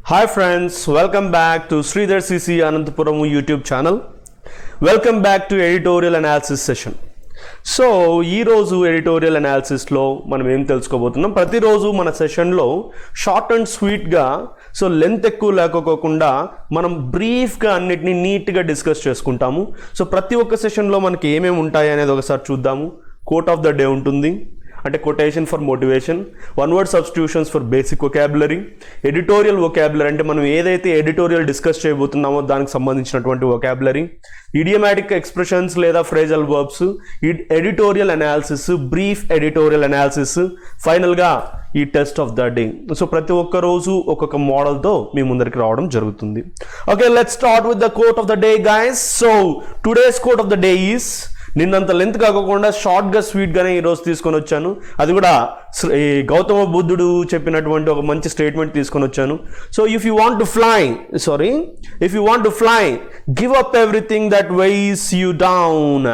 Hi friends, welcome back to Sridhar CC Anantapuram YouTube channel. Welcome back to editorial analysis session. So ఈరోజు editorial అనాలిసిస్లో మనం ఏం తెలుసుకోబోతున్నాం, ప్రతిరోజు మన సెషన్లో షార్ట్ అండ్ స్వీట్గా, సో లెంత్ ఎక్కువ లేకపోకుండా మనం బ్రీఫ్గా అన్నిటినీ నీట్గా డిస్కస్ చేసుకుంటాము. సో ప్రతి ఒక్క సెషన్లో మనకి ఏమేమి ఉంటాయి అనేది ఒకసారి చూద్దాము. కోట్ ఆఫ్ ద డే ఉంటుంది, అంటే quotation for motivation, one word substitutions for basic vocabulary, editorial vocabulary అంటే మనం ఏదైతే ఎడిటోరియల్ డిస్కస్ చేయబోతున్నామో దానికి సంబంధించినటువంటి వొకాబులరీ, ఇడియమాటిక్ ఎక్స్ప్రెషన్స్ లేదా phrasal verbs, editorial analysis, brief editorial analysis, ఫైనల్గా ఈ test of the day. So ప్రతి ఒక్క రోజు ఒక్కొక్క మోడల్తో మీ ముందరికి రావడం జరుగుతుంది. Okay, let's start with the quote of the day guys. So today's quote of the day is, నిన్నంత లెంత్ కాకుండా షార్ట్గా స్వీట్గానే ఈరోజు తీసుకొని వచ్చాను. అది కూడా ఈ గౌతమ బుద్ధుడు చెప్పినటువంటి ఒక మంచి స్టేట్మెంట్ తీసుకొని వచ్చాను. So if you want to fly give up everything that weighs you down.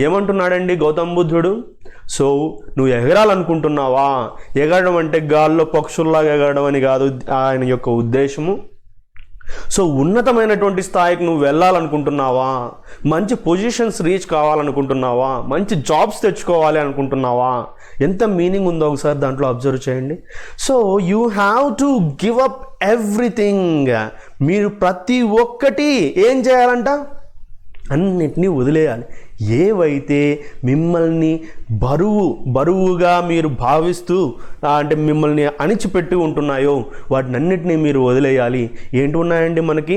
ఏమంటున్నాడండి గౌతమ బుద్ధుడు? సో నువ్వు ఎగరాలనుకుంటున్నావా? ఎగరడం అంటే గాల్లో పక్షుల్లాగా ఎగరడం అని కాదు ఆయన యొక్క ఉద్దేశము. సో ఉన్నతమైనటువంటి స్థాయికి నువ్వు వెళ్ళాలనుకుంటున్నావా? మంచి పొజిషన్స్ రీచ్ కావాలనుకుంటున్నావా? మంచి జాబ్స్ తెచ్చుకోవాలి అనుకుంటున్నావా? ఎంత మీనింగ్ ఉందో ఒకసారి దాంట్లో అబ్జర్వ్ చేయండి. So you have to give up everything. మీరు ప్రతి ఒక్కటి ఏం చేయాలంట? అన్నిటినీ వదిలేయాలి. ఏవైతే మిమ్మల్ని బరువుగా మీరు భావిస్తూ అంటే మిమ్మల్ని అణిచిపెట్టి ఉంటున్నాయో వాటిని అన్నిటినీ మీరు వదిలేయాలి. ఏంటి ఉన్నాయండి మనకి?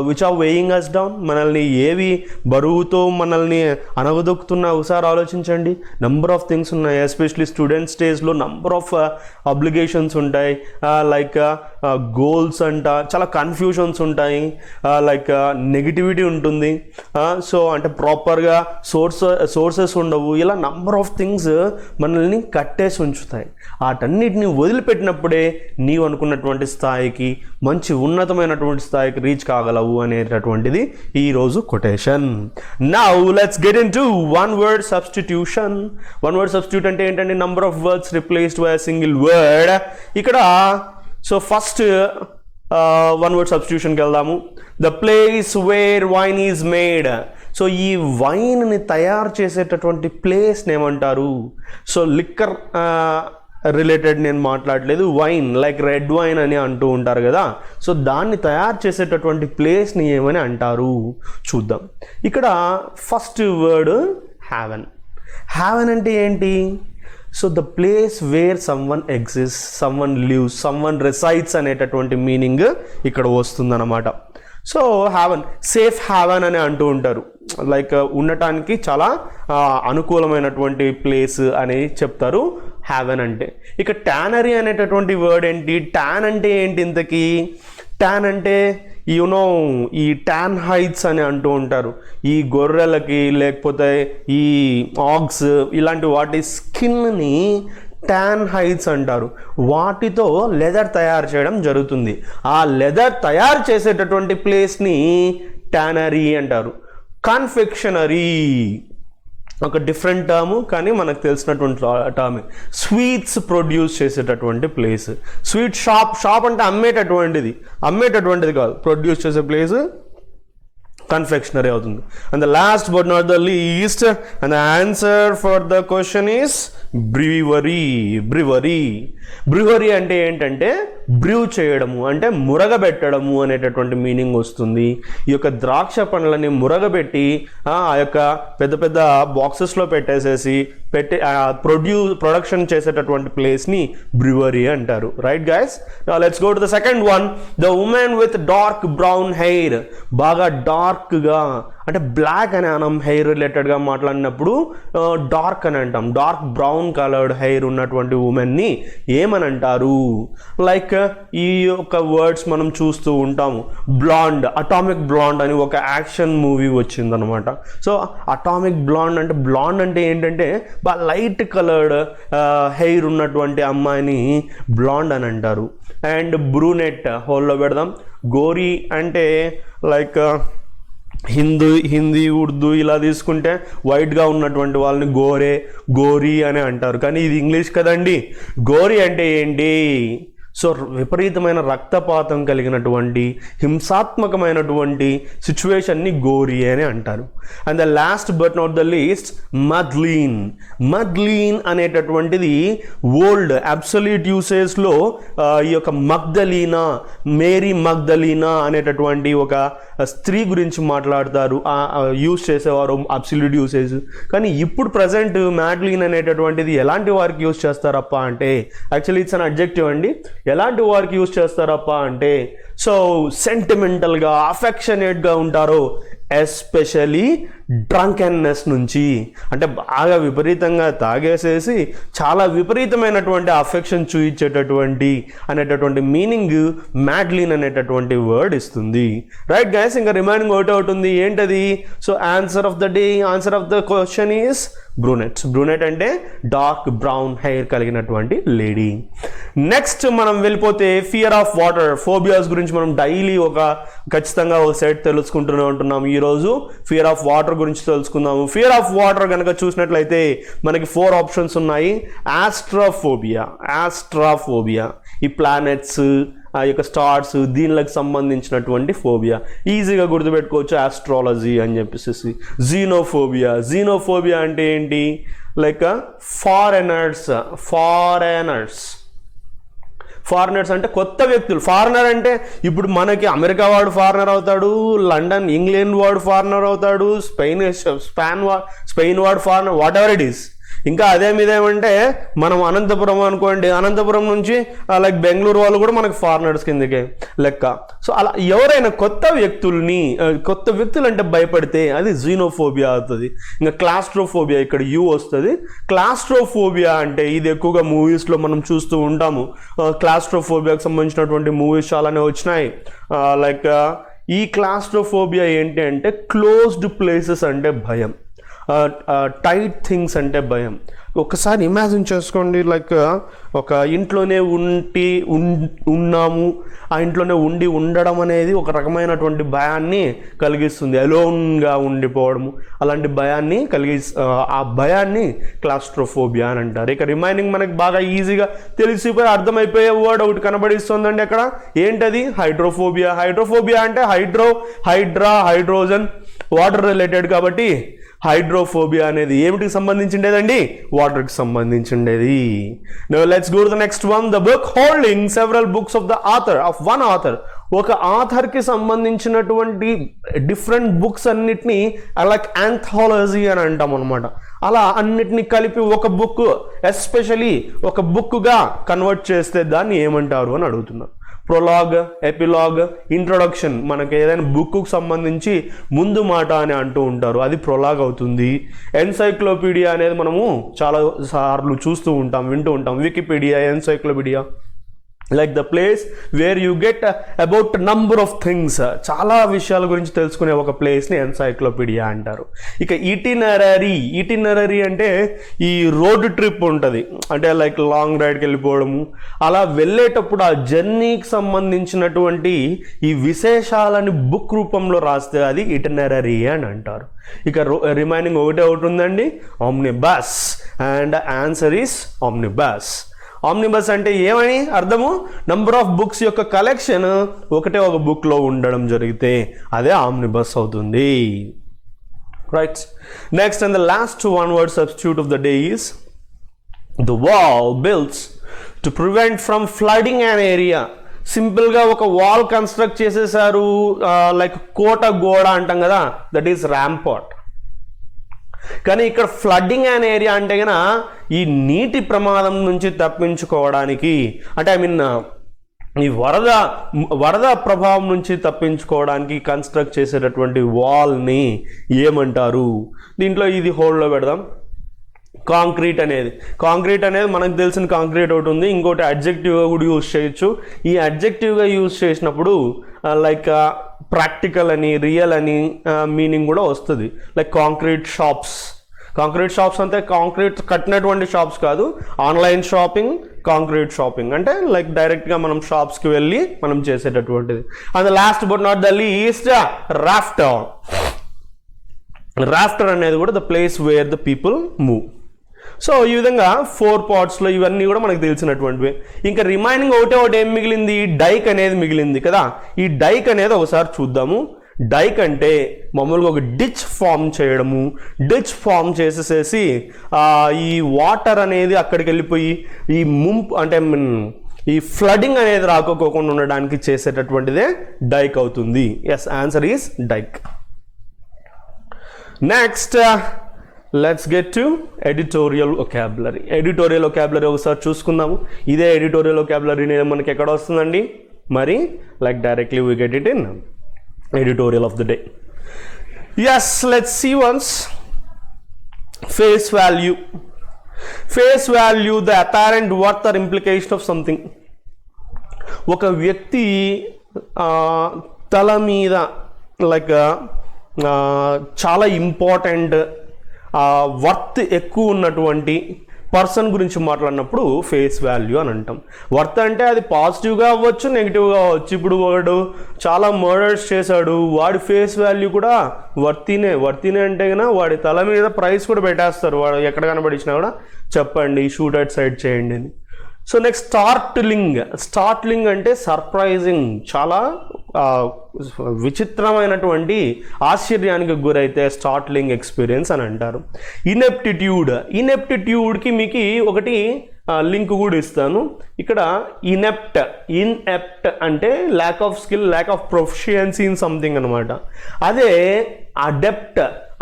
Which are weighing us down. మనల్ని ఏవి బరువుతో మనల్ని అనగదొక్కుతున్నా ఒకసారి ఆలోచించండి. నంబర్ ఆఫ్ థింగ్స్ ఉన్నాయి. ఎస్పెషలీ స్టూడెంట్ స్టేజ్లో నంబర్ ఆఫ్ అబ్లిగేషన్స్ ఉంటాయి, లైక్ గోల్స్ అంట, చాలా కన్ఫ్యూషన్స్ ఉంటాయి, లైక్ నెగిటివిటీ ఉంటుంది. సో అంటే ప్రాపర్గా సోర్సెస్ ఉండవు. ఇలా నంబర్ ఆఫ్ థింగ్స్ మనల్ని కట్టేసి ఉంచుతాయి. వాటన్నిటిని వదిలిపెట్టినప్పుడే నీవు అనుకున్నటువంటి స్థాయికి, మంచి ఉన్నతమైనటువంటి స్థాయికి రీచ్ కాగలవు అనేటటువంటిది ఈరోజు quotation. Now let's get in to one word substitution. One word substitute అంటే ఏంటంటే number of words replaced by single word. ఇక్కడ సో ఫస్ట్ వన్ వర్డ్ సబ్స్టిట్యూషన్కి వెళ్దాము. The place wear wine is made. So ఈ వైన్ని తయారు చేసేటటువంటి ప్లేస్ని ఏమంటారు? సో లిక్కర్ రిలేటెడ్ నేను మాట్లాడలేదు. వైన్ లైక్ రెడ్ వైన్ అని అంటూ ఉంటారు కదా. సో దాన్ని తయారు చేసేటటువంటి ప్లేస్ని ఏమని అంటారు చూద్దాం. ఇక్కడ ఫస్ట్ వర్డ్ హ్యావెన్. హ్యావెన్ అంటే ఏంటి? So the place where someone exist, someone lives, someone resides అనేటటువంటి మీనింగ్ ఇక్కడ వస్తుందన్నమాట. సో హ్యావెన్, సేఫ్ హ్యావెన్ అని అంటూ ఉంటారు. లైక్ ఉండటానికి చాలా అనుకూలమైనటువంటి ప్లేస్ అని చెప్తారు హ్యావెన్ అంటే. ఇక టానరీ అనేటటువంటి వర్డ్ ఏంటి? టాన్ అంటే ఏంటి ఇంతకీ? టాన్ అంటే యూనో ఈ టాన్ హైట్స్ అని అంటూ ఉంటారు. ఈ గొర్రెలకి లేకపోతే ఈ ఆగ్స్ ఇలాంటి వాటి స్కిన్ని టాన్ హైట్స్ అంటారు. వాటితో లెదర్ తయారు చేయడం జరుగుతుంది. ఆ లెదర్ తయారు చేసేటటువంటి ప్లేస్ని టానరీ అంటారు. కన్ఫెక్షనరీ ఒక డిఫరెంట్ టర్ము, కానీ మనకు తెలిసినటువంటి టర్మే. స్వీట్స్ ప్రొడ్యూస్ చేసేటటువంటి ప్లేస్. స్వీట్ షాప్ అంటే అమ్మేటటువంటిది కాదు, ప్రొడ్యూస్ చేసే ప్లేస్ కన్ఫెక్షనరీ అవుతుంది. And the last but not the least, and the answer for the question is brewery. Brewery అంటే ఏంటంటే బ్రూ చేయడము, అంటే మురగబెట్టడము అనేటటువంటి మీనింగ్ వస్తుంది. ఈ యొక్క ద్రాక్ష పండ్లని మురగబెట్టి ఆ యొక్క పెద్ద పెద్ద బాక్సెస్లో పెట్టేసేసి ప్రొడక్షన్ చేసేటటువంటి ప్లేస్ని బ్రివరీ అంటారు. Right guys, let's go to the second one. The women with dark brown hair. బాగా డార్క్గా అంటే బ్లాక్ అని అనం, హెయిర్ రిలేటెడ్గా మాట్లాడినప్పుడు డార్క్ అని అంటాం. డార్క్ బ్రౌన్ కలర్డ్ హెయిర్ ఉన్నటువంటి ఉమెన్ని ఏమని అంటారు? లైక్ ఈ యొక్క వర్డ్స్ మనం చూస్తూ ఉంటాము. బ్లాండ్, అటామిక్ బ్లాండ్ అని ఒక యాక్షన్ మూవీ వచ్చిందనమాట. సో అటామిక్ బ్లాండ్ అంటే ఏంటంటే బాగా లైట్ కలర్డ్ హెయిర్ ఉన్నటువంటి అమ్మాయిని బ్లాండ్ అని అంటారు. అండ్ బ్రూనెట్ హోల్లో పెడదాం. గోరీ అంటే లైక్ హిందీ ఉర్దూ ఇలా తీసుకుంటే వైట్గా ఉన్నటువంటి వాళ్ళని గోరీ అని అంటారు. కానీ ఇది ఇంగ్లీష్ కదండి. గోరీ అంటే ఏంటి? సో విపరీతమైన రక్తపాతం కలిగినటువంటి హింసాత్మకమైనటువంటి సిచ్యువేషన్ని గోరీ అని అంటారు. And the last but not the least maudlin అనేటటువంటిది ఓల్డ్ అబ్సల్యూట్ యూసేజ్లో ఈ యొక్క మగ్దలీనా, మేరీ మగ్దలీనా అనేటటువంటి ఒక స్త్రీ గురించి మాట్లాడతారు, యూజ్ చేసేవారు అబ్సల్యూట్ యూసేజ్. కానీ ఇప్పుడు ప్రజెంట్ మ్యాడ్లీన్ అనేటటువంటిది ఎలాంటి వారికి యూజ్ చేస్తారప్ప అంటే, యాక్చువల్లీ ఇట్స్ అన్ అడ్జెక్టివ్ అండి. ఎలాంటి వారికి యూజ్ చేస్తారప్ప అంటే, సో సెంటిమెంటల్గా అఫెక్షనేట్గా ఉంటారో, ఎస్పెషలీ డ్రంకెన్నెస్ నుంచి, అంటే బాగా విపరీతంగా తాగేసేసి చాలా విపరీతమైనటువంటి అఫెక్షన్ చూయించేటటువంటి అనేటటువంటి మీనింగ్ మ్యాడ్లీన్ అనేటటువంటి వర్డ్ ఇస్తుంది. రైట్ గైస్, ఇంకా రిమైనింగ్ ఒకటి ఉంది, ఏంటది? So answer of the question is brunette అంటే డార్క్ బ్రౌన్ హెయిర్ కలిగినటువంటి లేడీ. నెక్స్ట్ మనం వెళ్ళిపోతే ఫియర్ ఆఫ్ వాటర్, ఫోబియాస్ గురించి మనం డైలీ ఖచ్చితంగా ఒక సెట్ తెలుసుకుంటూనే ఉంటున్నాం. ఈరోజు ఫియర్ ఆఫ్ వాటర్ గురించి తెలుసుకుందాము. ఫియర్ ఆఫ్ వాటర్ కనుక చూసినట్లయితే మనకి 4 ఆప్షన్స్ ఉన్నాయి. ఆస్ట్రాఫోబియా, ఈ ప్లానెట్స్, ఆ యొక్క స్టార్స్, దీనికి సంబంధించినటువంటి ఫోబియా ఈజీగా గుర్తుపెట్టుకోవచ్చు, ఆస్ట్రాలజీ అని చెప్పేసి. జీనోఫోబియా అంటే ఏంటి? లైక్ ఫారినర్స్ అంటే కొత్త వ్యక్తులు. ఫారినర్ అంటే ఇప్పుడు మనకి అమెరికా వాడు ఫారినర్ అవుతాడు, లండన్ ఇంగ్లాండ్ వాడు ఫారినర్ అవుతాడు, స్పెయిన్ వాడు foreigner, what ever it is. ఇంకా అదేమిదేమంటే మనం అనంతపురం అనుకోండి, అనంతపురం నుంచి లైక్ బెంగళూరు వాళ్ళు కూడా మనకి ఫారినర్స్ కిందకే లెక్క. సో అలా ఎవరైనా కొత్త వ్యక్తులు అంటే భయపడితే అది జీనోఫోబియా అవుతుంది. ఇంకా క్లాస్ట్రోఫోబియా, ఇక్కడ యూ వస్తుంది. క్లాస్ట్రోఫోబియా అంటే ఇది ఎక్కువగా మూవీస్లో మనం చూస్తూ ఉంటాము. క్లాస్ట్రోఫోబియాకి సంబంధించినటువంటి మూవీస్ చాలానే వచ్చినాయి. లైక్ ఈ క్లాస్ట్రోఫోబియా ఏంటి అంటే క్లోజ్డ్ ప్లేసెస్ అంటే భయం, టైట్ థింగ్స్ అంటే భయం. ఒకసారి ఇమాజిన్ చేసుకోండి, లైక్ ఒక ఇంట్లోనే ఉన్నాము, ఆ ఇంట్లోనే ఉండడం అనేది ఒక రకమైనటువంటి భయాన్ని కలిగిస్తుంది. అలోన్గా ఉండిపోవడము, అలాంటి భయాన్ని ఆ భయాన్ని క్లాస్ట్రోఫోబియా అని అంటారు. ఇక రిమైనింగ్ మనకి బాగా ఈజీగా తెలిసిపోయి అర్థమైపోయే వర్డ్ ఒకటి కనబడిస్తుందండి అక్కడ. ఏంటది? హైడ్రోఫోబియా అంటే హైడ్రోజన్, వాటర్ రిలేటెడ్ కాబట్టి హైడ్రోఫోబియా అనేది ఏమిటికి సంబంధించిండేదండి? వాటర్కి సంబంధించిండేది. Now let's go to the next one. The book holding several books of one author. ఒక ఆథర్కి సంబంధించినటువంటి డిఫరెంట్ బుక్స్ అన్నిటినీ లైక్ ఆంథాలజీ అని అంటాం అనమాట. అలా అన్నిటినీ కలిపి ఒక బుక్, ఎస్పెషలీ ఒక బుక్గా కన్వర్ట్ చేస్తే దాన్ని ఏమంటారు అని అడుగుతున్నారు. ప్రొలాగ్, ఎపిలాగ్, ఇంట్రొడక్షన్, మనకి ఏదైనా బుక్కు సంబంధించి ముందు మాట అని అంటూ ఉంటారు, అది ప్రొలాగ్ అవుతుంది. ఎన్సైక్లోపీడియా అనేది మనము చాలా సార్లు చూస్తూ ఉంటాం, వింటూ ఉంటాం. Wikipedia, encyclopaedia, like the place where you get about number of things, చాలా విషయాల గురించి తెలుసుకునే ఒక ప్లేస్ని ఎన్సైక్లోపీడియా అంటారు. ఇక ఇటినరీ అంటే ఈ రోడ్ ట్రిప్ ఉంటుంది, అంటే లైక్ లాంగ్ రైడ్కి వెళ్ళిపోవడము, అలా వెళ్ళేటప్పుడు ఆ జర్నీకి సంబంధించినటువంటి ఈ విశేషాలని బుక్ రూపంలో రాస్తే అది ఇటినరీ అని అంటారు. ఇక రిమైనింగ్ ఒకటి ఉందండి, omnibus, and answer is omnibus. Omnibus అంటే ఏమని అర్థము? నంబర్ ఆఫ్ బుక్స్ యొక్క కలెక్షన్ ఒకటే ఒక బుక్లో ఉండడం జరిగితే అదే ఆమ్నిబస్ అవుతుంది. Right, next and the last one word substitute of the day is the wall built to prevent from flooding an area. సింపుల్గా ఒక వాల్ కన్స్ట్రక్ట్ చేసేసారు, లైక్ కోట గోడ అంటాం కదా, దట్ ఈస్ ర్యాంపాట్. కానీ ఇక్కడ ఫ్లడ్డింగ్ అనే ఏరియా అంటే కనుక ఈ నీటి ప్రమాదం నుంచి తప్పించుకోవడానికి, అంటే ఈ వరద ప్రభావం నుంచి తప్పించుకోవడానికి కన్స్ట్రక్ట్ చేసేటటువంటి వాల్ని ఏమంటారు? దీంట్లో ఇది హోల్డ్లో పెడదాం. కాంక్రీట్ అనేది మనకు తెలిసిన కాంక్రీట్ ఒకటి ఉంది, ఇంకోటి అడ్జెక్టివ్గా కూడా యూజ్ చేయొచ్చు. ఈ అడ్జెక్టివ్గా యూజ్ చేసినప్పుడు లైక్ ప్రాక్టికల్ అని, రియల్ అని మీనింగ్ కూడా వస్తుంది. లైక్ కాంక్రీట్ షాప్స్ అంటే కాంక్రీట్ కట్టినటువంటి షాప్స్ కాదు, ఆన్లైన్ షాపింగ్, కాంక్రీట్ షాపింగ్ అంటే లైక్ డైరెక్ట్గా మనం షాప్స్కి వెళ్ళి మనం చేసేటటువంటిది. And last but not the least, rafter అనేది కూడా the place where the people move. So ఈ విధంగా 4 పార్ట్స్లో ఇవన్నీ కూడా మనకు తెలిసినటువంటివి. ఇంకా రిమైనింగ్ ఒకటి ఏం మిగిలింది, డైక్ అనేది మిగిలింది కదా. ఈ డైక్ అనేది ఒకసారి చూద్దాము. డైక్ అంటే మామూలుగా ఒక డిచ్ ఫామ్ చేయడము. డిచ్ ఫామ్ చేసేసేసి ఈ వాటర్ అనేది అక్కడికి వెళ్ళిపోయి ఈ ముంపు అంటే ఈ ఫ్లడింగ్ అనేది రాకపోకుండా ఉండడానికి చేసేటటువంటిదే డైక్ అవుతుంది. Yes, answer is dike. Next let's get to editorial vocabulary. Editorial vocabulary ఒకసారి చూసుకుందాము. ఇదే ఎడిటోరియల్ వొకాబులరీ మనకి ఎక్కడ వస్తుందండి, మరి like directly we get it in editorial of the day. Yes, let's see once. Face value. Face value, the apparent worth or implication of something. ఒక వ్యక్తి తల మీద లైక్ చాలా ఇంపార్టెంట్ వర్త్ ఎక్కువ ఉన్నటువంటి పర్సన్ గురించి మాట్లాడినప్పుడు ఫేస్ వాల్యూ అని అంటాం. వర్త్ అంటే అది పాజిటివ్గా అవ్వచ్చు, నెగిటివ్గా అవ్వచ్చు. ఇప్పుడు వాడు చాలా మర్డర్స్ చేశాడు, వాడి ఫేస్ వాల్యూ కూడా వర్తీనే అంటే కన్నా వాడి తల మీద ప్రైస్ కూడా పెట్టేస్తారు. వాడు ఎక్కడ కనబడిచ్చినా కూడా చెప్పండి, షూట్ అవుట్ సైడ్ చేయండి అని. సో నెక్స్ట్ స్టార్ట్లింగ్ అంటే సర్ప్రైజింగ్, చాలా విచిత్రమైనటువంటి ఆశ్చర్యానికి గురైతే స్టార్ట్లింగ్ ఎక్స్పీరియన్స్ అని అంటారు. ఇనెప్టిట్యూడ్కి మీకు ఒకటి లింక్ కూడా ఇస్తాను. ఇక్కడ ఇన్ఎప్ట్ అంటే lakh of skill, lack of proficiency in something అనమాట. అదే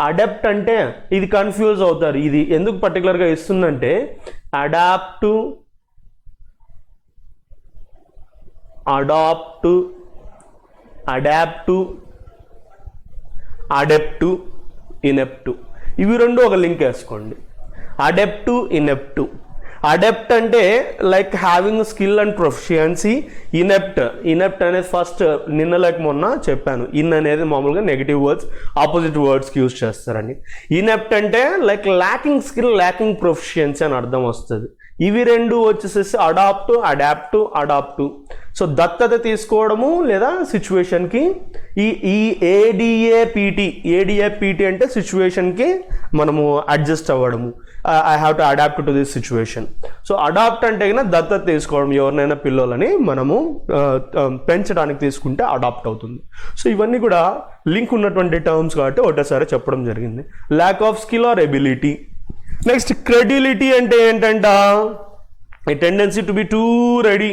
అడెప్ట్ అంటే ఇది కన్ఫ్యూజ్ అవుతారు. ఇది ఎందుకు పర్టికులర్గా ఇస్తుందంటే అడాప్ట్, అడెప్టు, ఇనెప్టు, ఇవి రెండు ఒక లింక్ వేసుకోండి. Adept, inept. అడెప్ట్ అంటే like having skill and proficiency. Inept అనేది ఫస్ట్ మొన్న చెప్పాను. అనేది మామూలుగా నెగిటివ్ వర్డ్స్, ఆపోజిట్ వర్డ్స్కి యూజ్ చేస్తారండి. ఇనెప్ట్ అంటే like lacking skill, lacking proficiency అని అర్థం వస్తుంది. ఇవి రెండు వచ్చేసేసి అడాప్టు. సో దత్తత తీసుకోవడము లేదా సిచ్యువేషన్కి. ఈ ఏడిఏపిటి అంటే సిచ్యువేషన్కి మనము అడ్జస్ట్ అవ్వడము. I have to adapt to this situation. So adapt అంటే కన్నా దత్తత తీసుకోవడం, ఎవరినైనా పిల్లలని మనము పెంచడానికి తీసుకుంటే అడాప్ట్ అవుతుంది. సో ఇవన్నీ కూడా లింక్ ఉన్నటువంటి టర్మ్స్ కాబట్టి ఒకటేసారి చెప్పడం జరిగింది. Lack of skill or ability. Next credulity అంటే ఏంటంట, a tendency to be too ready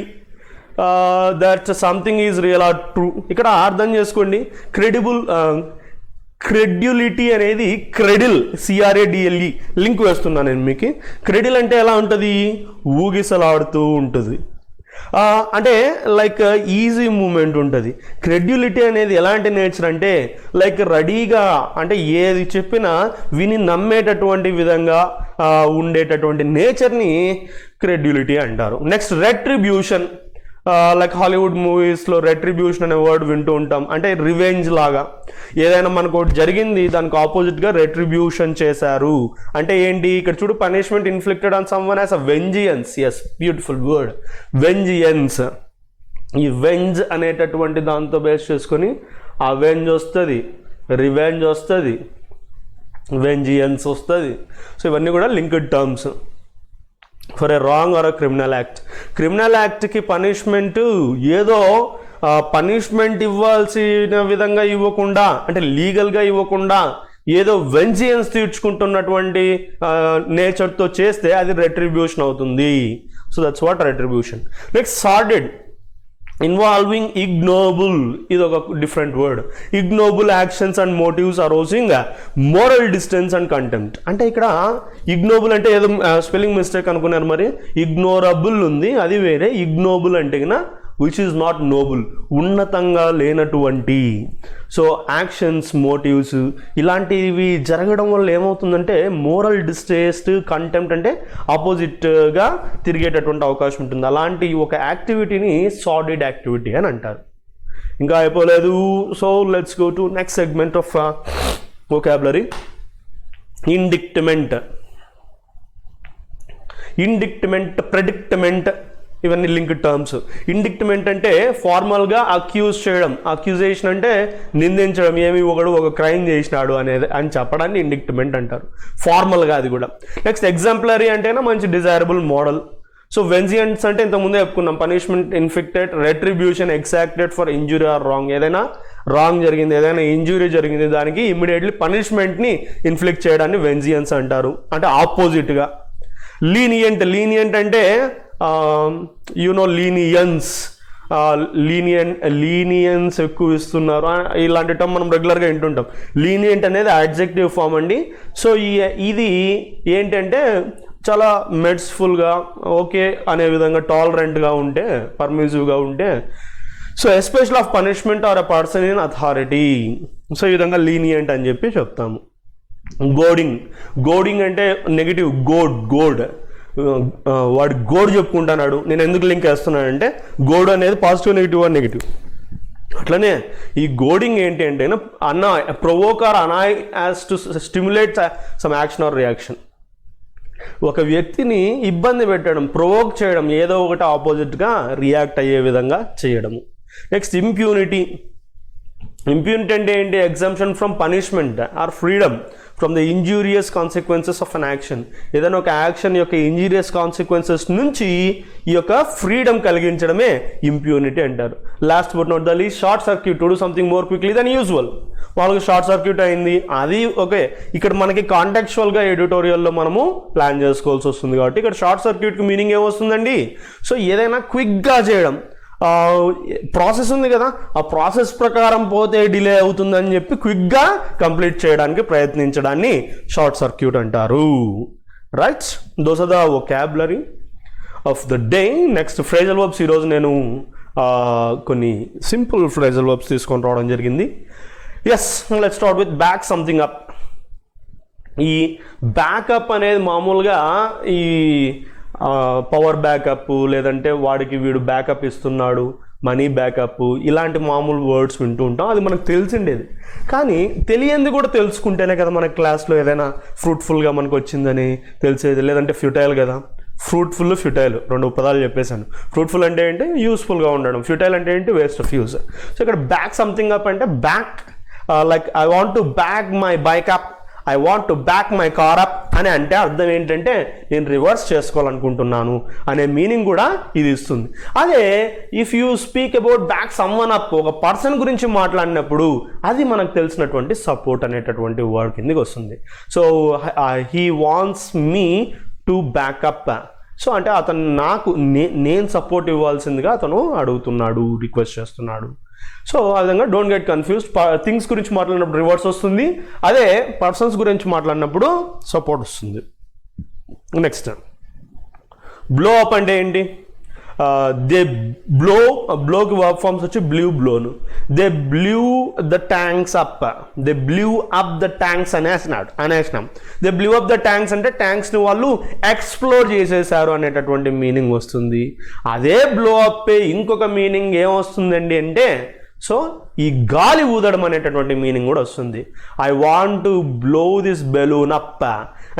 that something is real or true. ఇక్కడ అర్థం చేసుకోండి. క్రెడ్యులిటీ అనేది CRADLE లింక్ వేస్తున్నాను నేను మీకు. క్రెడిల్ అంటే ఎలా ఉంటుంది, ఊగిసలాడుతూ ఉంటుంది. అంటే లైక్ ఈజీ మూమెంట్ ఉంటుంది. క్రెడ్యులిటీ అనేది ఎలాంటి నేచర్ అంటే లైక్ రెడీగా, అంటే ఏది చెప్పినా విని నమ్మేటటువంటి విధంగా ఉండేటటువంటి నేచర్ని క్రెడ్యులిటీ అంటారు. Next retribution. లైక్ హాలీవుడ్ మూవీస్లో రెట్రిబ్యూషన్ అనే వర్డ్ వింటూ ఉంటాం. అంటే రివెంజ్ లాగా, ఏదైనా మనకు జరిగింది దానికి ఆపోజిట్గా రెట్రిబ్యూషన్ చేశారు అంటే ఏంటి, ఇక్కడ చూడు, punishment inflicted on someone as a vengeance. Yes, beautiful word, vengeance. ఈ వెంజ్ అనేటటువంటి దాంతో బేస్ చేసుకొని అవెంజ్ వస్తుంది, రివెంజ్ వస్తుంది, వెంజియన్స్ వస్తుంది. సో ఇవన్నీ కూడా linked terms for a wrong or a criminal యాక్ట్కి పనిష్మెంట్ ఏదో పనిష్మెంట్ ఇవ్వాల్సిన విధంగా ఇవ్వకుండా, అంటే లీగల్గా ఇవ్వకుండా ఏదో వెంజియన్స్ తీర్చుకుంటున్నటువంటి నేచర్తో చేస్తే అది రెట్రిబ్యూషన్ అవుతుంది. So that's what retribution. Next sordid, involving ignoble. ఇది ఒక different word. Ignoble actions and motives arousing moral distance and contempt. అంటే ఇక్కడ ఇగ్నోబుల్ అంటే ఏదో స్పెల్లింగ్ మిస్టేక్ అనుకున్నారు, మరి ఇగ్నోరబుల్ ఉంది, అది వేరే. ఇగ్నోబుల్ అంటే కన్నా విచ్ ఈజ్ నాట్ నోబుల్, ఉన్నతంగా లేనటువంటి. సో యాక్షన్స్, మోటివ్స్ ఇలాంటివి జరగడం వల్ల ఏమవుతుందంటే మోరల్ డిస్టేస్ట్, కంటెంప్ట్ అంటే ఆపోజిట్గా తిరిగేటటువంటి అవకాశం ఉంటుంది. అలాంటి ఒక యాక్టివిటీని సార్డెడ్ యాక్టివిటీ అని అంటారు. ఇంకా అయిపోలేదు. So let's go to next segment of vocabulary. Indictment, predicament, ఇవన్నీ లింక్డ్ టర్మ్స్. ఇండిక్ట్మెంట్ అంటే ఫార్మల్గా అక్యూజ్ చేయడం, అక్యూజేషన్ అంటే నిందించడం, ఏమి ఒకడు ఒక క్రైమ్ చేసినాడు అనేది అని చెప్పడాన్ని ఇండిక్ట్మెంట్ అంటారు ఫార్మల్గా, అది కూడా. నెక్స్ట్ ఎగ్జాంపులరీ అంటేనా మంచి డిజైరబుల్ మోడల్. సో వెన్జియన్స్ అంటే ఇంతకుముందే చెప్పుకున్నాం, punishment inflicted, retribution exacted for injury or wrong. ఏదైనా రాంగ్ జరిగింది, ఏదైనా ఇంజురీ జరిగింది, దానికి ఇమ్మీడియట్లీ పనిష్మెంట్ని ఇన్ఫ్లిక్ట్ చేయడాన్ని వెన్జియన్స్ అంటారు, అంటే ఆపోజిట్గా. లీనియంట్ అంటే లీనియన్స్ ఎక్కువ ఇస్తున్నారు, ఇలాంటి టర్మ్ మనం రెగ్యులర్గా వింటుంటాం. లీనియంట్ అనేది అడ్జెక్టివ్ ఫామ్ అండి. సో ఇది ఏంటంటే చాలా మెర్సిఫుల్గా, ఓకే అనే విధంగా, టాలరెంట్గా ఉంటే, పర్మిసివ్గా ఉంటే. So especial of punishment or a person in authority. So ఈ విధంగా లీనియంట్ అని చెప్పి చెప్తాము. గోడింగ్ అంటే నెగిటివ్, గోడ్ వాడు గోడ్ చెప్పుకుంటున్నాడు. నేను ఎందుకు లింక్ వేస్తున్నానంటే గోడ్ అనేది పాజిటివ్, నెగిటివ్. అట్లనే ఈ గోడింగ్ ఏంటి అంటే provoke or annoy as to stimulate some action or reaction. ఒక వ్యక్తిని ఇబ్బంది పెట్టడం, ప్రొవోక్ చేయడం, ఏదో ఒకటి ఆపోజిట్గా రియాక్ట్ అయ్యే విధంగా చేయడము. నెక్స్ట్ ఇంప్యూనిటీ అంటే ఏంటి? Exemption from punishment or freedom from the injurious consequences of an action. ఏదైనా ఒక యాక్షన్ యొక్క ఇంజూరియస్ కాన్సిక్వెన్సెస్ నుంచి ఈ యొక్క ఫ్రీడమ్ కలిగించడమే ఇంప్యూనిటీ అంటారు. Last but not the least, short circuit, to do something more quickly than usual. వాళ్ళకి short circuit అయింది, అది ఓకే. ఇక్కడ మనకి కాంటెక్చువల్గా ఎడిటోరియల్లో మనము ప్లాన్ చేసుకోవాల్సి వస్తుంది కాబట్టి ఇక్కడ షార్ట్ సర్క్యూట్కి మీనింగ్ ఏమొస్తుందండి? సో ఏదైనా క్విక్గా చేయడం, ప్రాసెస్ ఉంది కదా, ఆ ప్రాసెస్ ప్రకారం పోతే డిలే అవుతుందని చెప్పి క్విక్గా కంప్లీట్ చేయడానికి ప్రయత్నించడాన్ని షార్ట్ సర్క్యూట్ అంటారు. Right, those are the vocabulary of the day. Next phrasal verbs. ఈరోజు నేను కొన్ని సింపుల్ ఫ్రేజల్ వర్బ్స్ తీసుకొని రావడం జరిగింది. Yes, let's start with back something up. ఈ బ్యాకప్ అనేది మామూలుగా ఈ పవర్ బ్యాకప్, లేదంటే వాడికి వీడు బ్యాకప్ ఇస్తున్నాడు, మనీ బ్యాకప్, ఇలాంటి మామూలు వర్డ్స్ వింటూ ఉంటాం. అది మనకు తెలిసిండేది. కానీ తెలియంది కూడా తెలుసుకుంటేనే కదా మనకి క్లాస్లో ఏదైనా ఫ్రూట్ఫుల్గా మనకు వచ్చిందని తెలిసేది. లేదంటే ఫ్యూటైల్ కదా, ఫ్రూట్ఫుల్, ఫ్యూటైల్ రెండు పదాలు చెప్పేశాను. ఫ్రూట్ఫుల్ అంటే ఏంటి? యూస్ఫుల్గా ఉండడం. ఫ్యూటైల్ అంటే ఏంటి? Waste of use. సో ఇక్కడ బ్యాక్ సంథింగ్ అప్ అంటే back, like I want to back my bike up, I want to back my car up అని అంటే అర్థం ఏంటంటే నేను రివర్స్ చేసుకోవాలనుకుంటున్నాను అనే మీనింగ్ కూడా ఇది ఇస్తుంది. అదే if you speak about back someone up, ఒక పర్సన్ గురించి మాట్లాడినప్పుడు అది మనకు తెలిసినటువంటి సపోర్ట్ అనేటటువంటి వర్డ్ కిందకి వస్తుంది. So he wants me to backup. So అంటే అతను నాకు నేను సపోర్ట్ ఇవ్వాల్సిందిగా అతను అడుగుతున్నాడు, రిక్వెస్ట్ చేస్తున్నాడు. సో ఆ విధంగా డోంట్ గెట్ కన్ఫ్యూజ్డ్. థింగ్స్ గురించి మాట్లాడినప్పుడు రివర్స్ వస్తుంది, అదే పర్సన్స్ గురించి మాట్లాడినప్పుడు సపోర్ట్ వస్తుంది. నెక్స్ట్ బ్లో అప్ అంటే ఏంటి? దే బ్లోకి వర్క్ ఫార్మ్స్ వచ్చి బ్లోను. They blew the tanks up, they blew up the tanks అనేసినాం. They blew up the tanks అంటే ట్యాంక్స్ని వాళ్ళు ఎక్స్ప్లోర్ చేసేసారు అనేటటువంటి మీనింగ్ వస్తుంది. అదే బ్లో అప్ ఇంకొక మీనింగ్ ఏమొస్తుందండి అంటే, సో ఈ గాలి ఊదడం అనేటటువంటి మీనింగ్ కూడా వస్తుంది. I want to blow this balloon up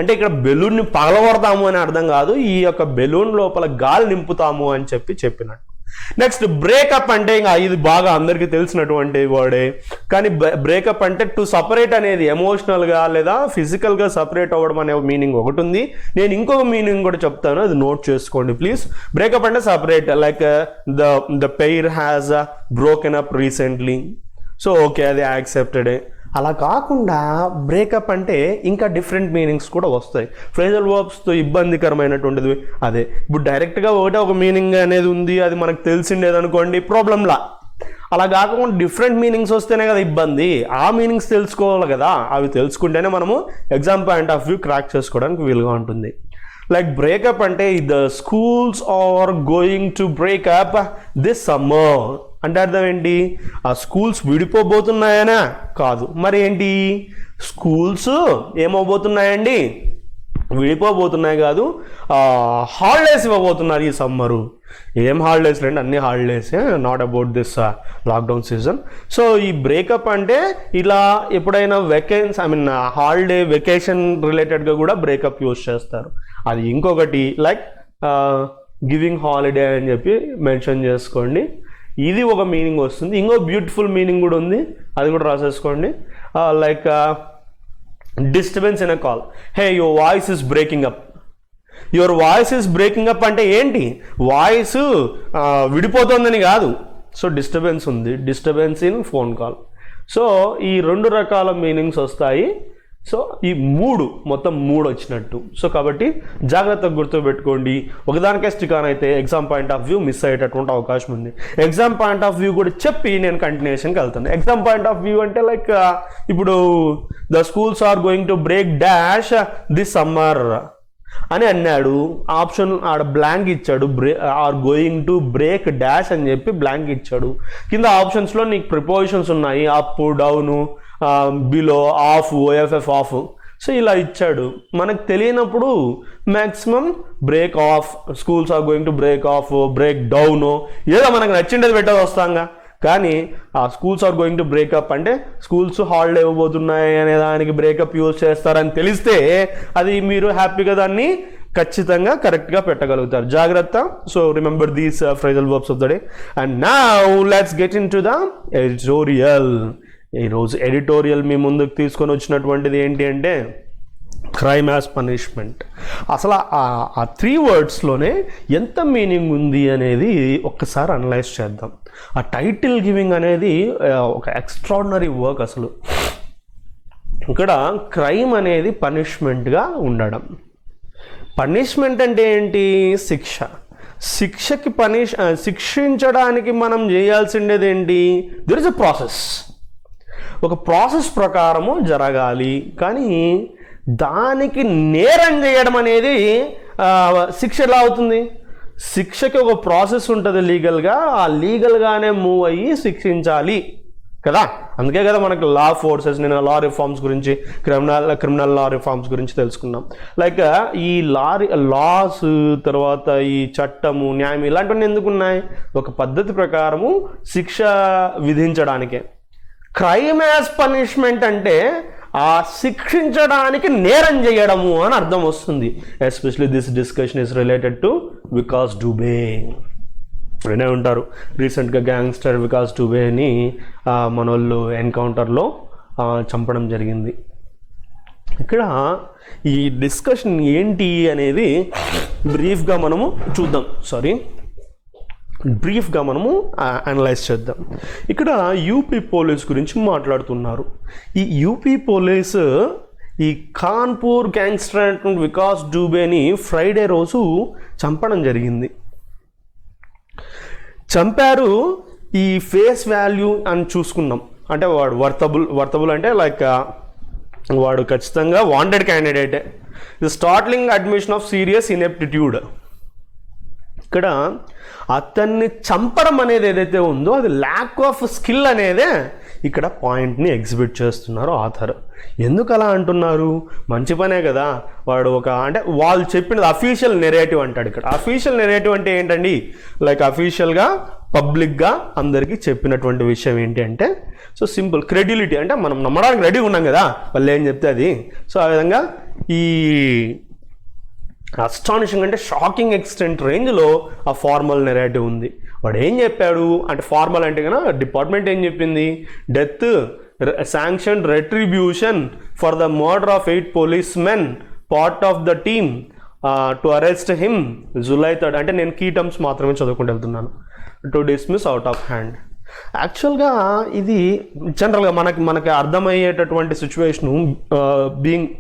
అంటే ఇక్కడ బెలూన్ని పగలగొడతాము అని అర్థం కాదు, ఈ యొక్క బెలూన్ లోపల గాలి నింపుతాము అని చెప్పినట్టు. నెక్స్ట్ బ్రేకప్ అంటే ఇంకా ఇది బాగా అందరికీ తెలిసినటువంటి వర్డే. కానీ బ్రేకప్ అంటే టు సపరేట్ అనేది ఎమోషనల్గా లేదా ఫిజికల్గా సపరేట్ అవ్వడం అనే మీనింగ్ ఒకటి ఉంది. నేను ఇంకొక మీనింగ్ కూడా చెప్తాను, అది నోట్ చేసుకోండి ప్లీజ్. బ్రేకప్ అంటే separate, like the pair has broken up recently. So okay, అది యాక్సెప్టెడే. అలా కాకుండా బ్రేకప్ అంటే ఇంకా డిఫరెంట్ మీనింగ్స్ కూడా వస్తాయి. ఫ్రేజల్ వర్బ్స్తో ఇబ్బందికరమైనటువంటిది అదే. ఇప్పుడు డైరెక్ట్గా ఒకటే ఒక మీనింగ్ అనేది ఉంది, అది మనకు తెలిసిండేది అనుకోండి, ప్రాబ్లంలా. అలా కాకుండా డిఫరెంట్ మీనింగ్స్ వస్తేనే కదా ఇబ్బంది. ఆ మీనింగ్స్ తెలుసుకోవాలి కదా, అవి తెలుసుకుంటేనే మనము exam point of view crack చేసుకోవడానికి వీలుగా ఉంటుంది. లైక్ బ్రేకప్ అంటే the schools are going to breakup this summer అంటే అర్థం ఏంటి? ఆ స్కూల్స్ విడిపోబోతున్నాయనా? కాదు. మరి ఏంటి? స్కూల్స్ ఏమవబోతున్నాయండి? విడిపోబోతున్నాయి కాదు, హాలిడేస్ ఇవ్వబోతున్నారు ఈ సమ్మరు. ఏం హాలిడేస్ రండి, అన్ని హాలిడేసే, not about this lockdown season. So ఈ బ్రేకప్ అంటే ఇలా ఎప్పుడైనా హాలిడే వెకేషన్ రిలేటెడ్గా కూడా బ్రేకప్ యూజ్ చేస్తారు. అది ఇంకొకటి లైక్ గివింగ్ హాలిడే అని చెప్పి మెన్షన్ చేసుకోండి. ఇది ఒక మీనింగ్ వస్తుంది. ఇంకో బ్యూటిఫుల్ మీనింగ్ కూడా ఉంది, అది కూడా రాసేసుకోండి. Like disturbance in a call. Hey your voice is breaking up. Your voice is breaking up అంటే ఏంటి? వాయిస్ విడిపోతుందని కాదు. సో డిస్టర్బెన్స్ ఉంది, disturbance in phone call. So ఈ 2 రకాల మీనింగ్స్ వస్తాయి. సో ఈ మొత్తం 3 వచ్చినట్టు. సో కాబట్టి జాగ్రత్తగా గుర్తుపెట్టుకోండి. ఒకదానికే స్టిక్ ఆన్ అయితే exam point of view miss అయ్యేటటువంటి అవకాశం ఉంది. ఎగ్జామ్ పాయింట్ ఆఫ్ వ్యూ కూడా చెప్పి నేను కంటిన్యూషన్కి వెళ్తాను. ఎగ్జామ్ పాయింట్ ఆఫ్ వ్యూ అంటే లైక్ ఇప్పుడు the schools are going to break dash this summer అని అన్నాడు. ఆప్షన్ ఆడ బ్లాంక్ ఇచ్చాడు, are going to break dash అని చెప్పి బ్లాంక్ ఇచ్చాడు. కింద ఆప్షన్స్లో నీకు ప్రిపోజిషన్స్ ఉన్నాయి, up, down, below, off, O F F off. So ఇలా ఇచ్చాడు. మనకు తెలియనప్పుడు maximum break off, schools are going to break off, break down, ఏదో మనకు నచ్చిండేది పెట్టేది వస్తాంగా. కానీ ఆ schools are going to breakup అంటే స్కూల్స్ హాలిడే ఇవ్వబోతున్నాయి అనే దానికి బ్రేకప్ యూజ్ చేస్తారని తెలిస్తే అది మీరు హ్యాపీగా దాన్ని ఖచ్చితంగా కరెక్ట్గా పెట్టగలుగుతారు. జాగ్రత్త. So remember these phrasal verbs of the day. And now let's get in to the editorial. ఈరోజు ఎడిటోరియల్ మీ ముందుకు తీసుకొని వచ్చినటువంటిది ఏంటి అంటే క్రైమ్ యాజ్ పనిష్మెంట్. అసలు ఆ 3 wordsలోనే ఎంత మీనింగ్ ఉంది అనేది ఒక్కసారి అనలైజ్ చేద్దాం. ఆ టైటిల్ గివింగ్ అనేది ఒక ఎక్స్ట్రాడినరీ వర్క్. అసలు ఇక్కడ క్రైమ్ అనేది పనిష్మెంట్గా ఉండడం. పనిష్మెంట్ అంటే ఏంటి? శిక్ష. శిక్షకి శిక్షించడానికి మనం చేయాల్సిండేది ఏంటి? There is a process. ఒక ప్రాసెస్ ప్రకారము జరగాలి. కానీ దానికి నేరం చేయడం అనేది శిక్ష ఎలా అవుతుంది? శిక్షకి ఒక ప్రాసెస్ ఉంటుంది లీగల్గా. ఆ లీగల్గానే మూవ్ అయ్యి శిక్షించాలి కదా. అందుకే కదా మనకు లా ఫోర్సెస్, నేను లా రిఫార్మ్స్ గురించి, క్రిమినల్ లా రిఫార్మ్స్ గురించి తెలుసుకున్నాం. లైక్ ఈ లాస్ తర్వాత ఈ చట్టము, న్యాయం ఇలాంటివన్నీ ఎందుకు ఉన్నాయి? ఒక పద్ధతి ప్రకారము శిక్ష విధించడానికే. క్రైమ్ యాజ్ పనిష్మెంట్ అంటే ఆ శిక్షించడానికి నేరం చేయడము అని అర్థం వస్తుంది. Especially this discussion is related to Vikas Dubey. వినే ఉంటారు, రీసెంట్గా గ్యాంగ్స్టర్ వికాస్ డుబేని మన వాళ్ళు ఎన్కౌంటర్లో చంపడం జరిగింది. ఇక్కడ ఈ డిస్కషన్ ఏంటి అనేది బ్రీఫ్గా మనము చూద్దాం. బ్రీఫ్గా మనము అనలైజ్ చేద్దాం. ఇక్కడ యూపీ పోలీస్ గురించి మాట్లాడుతున్నారు. ఈ యూపీ పోలీసు ఈ కాన్పూర్ గ్యాంగ్స్టర్ వికాస్ డుబేని ఫ్రైడే రోజు చంపడం జరిగింది. చంపారు. ఈ ఫేస్ వాల్యూ అని చూసుకున్నాం. అంటే వాడు వర్తబుల్ అంటే లైక్ వాడు ఖచ్చితంగా వాంటెడ్ క్యాండిడేటే. The startling admission of serious ineptitude. ఇక్కడ అతన్ని చంపడం అనేది ఏదైతే ఉందో అది ల్యాక్ ఆఫ్ స్కిల్ అనేదే ఇక్కడ పాయింట్ని ఎగ్జిబిట్ చేస్తున్నారు ఆథర్. ఎందుకు అలా అంటున్నారు? మంచి పనే కదా. వాడు అంటే వాళ్ళు చెప్పినది అఫీషియల్ నెరేటివ్ అంటాడు. ఇక్కడ అఫీషియల్ నెరేటివ్ అంటే ఏంటండి? లైక్ అఫీషియల్గా పబ్లిక్గా అందరికీ చెప్పినటువంటి విషయం ఏంటి అంటే, సో సింపుల్ క్రెడిబిలిటీ అంటే మనం నమ్మడానికి రెడీగా ఉన్నాం కదా వాళ్ళు ఏం చెప్తే అది. సో ఆ విధంగా ఈ అస్టానిషింగ్ అంటే షాకింగ్ ఎక్స్టెంట్ రేంజ్లో ఆ ఫార్మల్ నెరేటివ్ ఉంది. వాడు ఏం చెప్పాడు అంటే, ఫార్మల్ అంటే కన్నా డిపార్ట్మెంట్ ఏం చెప్పింది? Death sanction retribution for the murder of 8 policemen part of the team to arrest him July 3rd. అంటే నేను కీ టర్మ్స్ మాత్రమే చదువుకుంటూ వెళ్తున్నాను. To dismiss out of hand. యాక్చువల్గా ఇది జనరల్గా మనకి అర్థమయ్యేటటువంటి సిచ్యువేషను బీయింగ్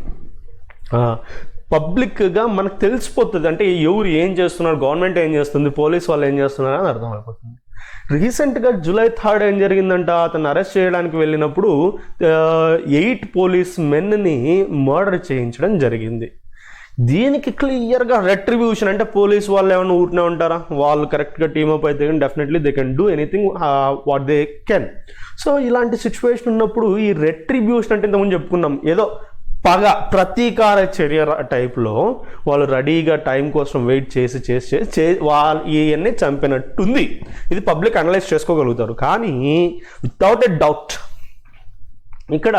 పబ్లిక్గా మనకు తెలిసిపోతుంది. అంటే ఎవరు ఏం చేస్తున్నారు, గవర్నమెంట్ ఏం చేస్తుంది, పోలీస్ వాళ్ళు ఏం చేస్తున్నారు అని అర్థమైపోతుంది. రీసెంట్గా July 3rd ఏం జరిగిందంట, అతను అరెస్ట్ చేయడానికి వెళ్ళినప్పుడు 8 policemenని మర్డర్ చేయించడం జరిగింది. దీనికి క్లియర్గా రెట్రిబ్యూషన్ అంటే పోలీస్ వాళ్ళు ఏమైనా ఊరినే ఉంటారా? వాళ్ళు కరెక్ట్గా టీమప్ అయితే కానీ definitely they can do anything what they can. So ఇలాంటి సిచ్యువేషన్ ఉన్నప్పుడు ఈ రెట్రిబ్యూషన్ అంటే ఇంతకుముందు చెప్పుకున్నాం, ఏదో పగ ప్రతీకార చర్య టైప్లో వాళ్ళు రెడీగా టైం కోసం వెయిట్ చేసి వాళ్ళు ఇవన్నీ చంపినట్టుంది. ఇది పబ్లిక్ అనలైజ్ చేసుకోగలుగుతారు. కానీ వితౌట్ ఎ డౌట్ ఇక్కడ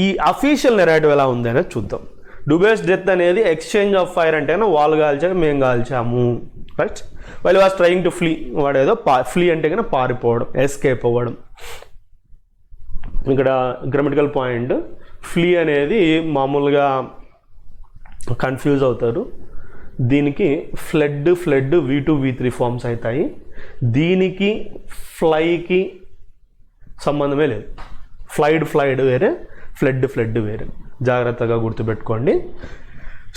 ఈ అఫీషియల్ నెరేటివ్ ఎలా ఉంది అనేది చూద్దాం. డుబేస్ డెత్ అనేది ఎక్స్చేంజ్ ఆఫ్ ఫైర్ అంటే వాళ్ళు కాల్చారు మేము కాల్చాము, right. While was trying to flee, వాడు ఏదో ఫ్లీ అంటే కన్నా పారిపోవడం, ఎస్కేప్ అవ్వడం. ఇక్కడ గ్రామటికల్ పాయింట్, ఫ్లీ అనేది మామూలుగా కన్ఫ్యూజ్ అవుతారు. దీనికి ఫ్లడ్ V2 V3 ఫార్మ్స్ అవుతాయి. దీనికి ఫ్లైకి సంబంధమే లేదు. ఫ్లైడ్ వేరే, ఫ్లడ్ వేరే, జాగ్రత్తగా గుర్తుపెట్టుకోండి.